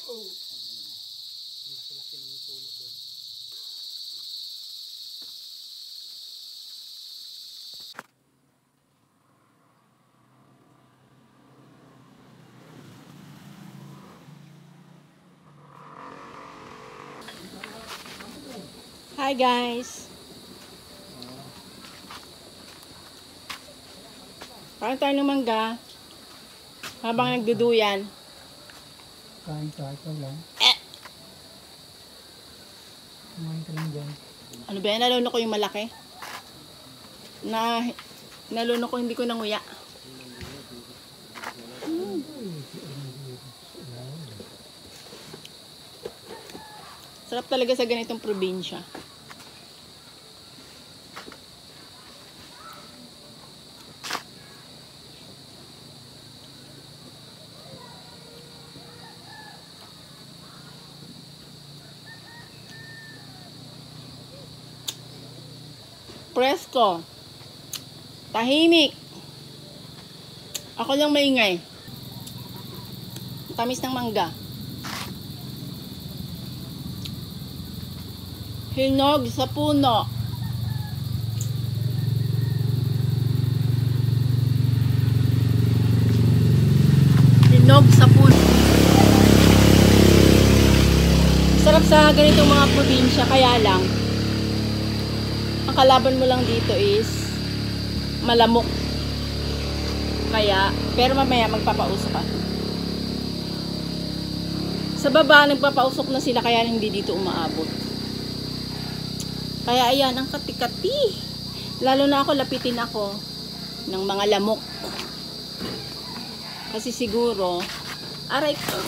Laki-laki ng puno doon. Hi guys! Kain tayo ng mangga habang nagduduyan. Kain ka, ikaw lang. Kumain ka lang dyan. Ano ba yan? Naluno ko yung malaki. Naluno ko, hindi ko nanguya. Sarap talaga sa ganitong probinsya. Presko. Tahimik. Ako lang maingay. Tamis ng mangga. Hinog sa puno. Hinog sa puno. Sarap sa ganitong mga probinsya, kaya lang ang kalaban mo lang dito is malamok. Kaya, pero mamaya magpapausok ka. Sa baba, nagpapausok na sila kaya hindi dito umaabot. Kaya ayan, ang kati-kati. Lalo na ako, lapitin ako ng mga lamok. Kasi siguro, aray ko.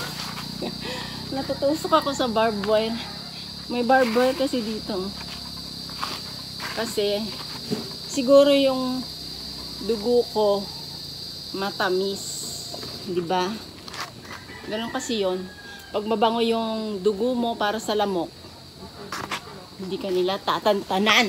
Natutusok ako sa barbed wire. May barbed wire kasi dito. Kasi, siguro yung dugo ko matamis. Diba? Ganun kasi yun. Pag mabango yung dugo mo para sa lamok, hindi ka nila tatantanan.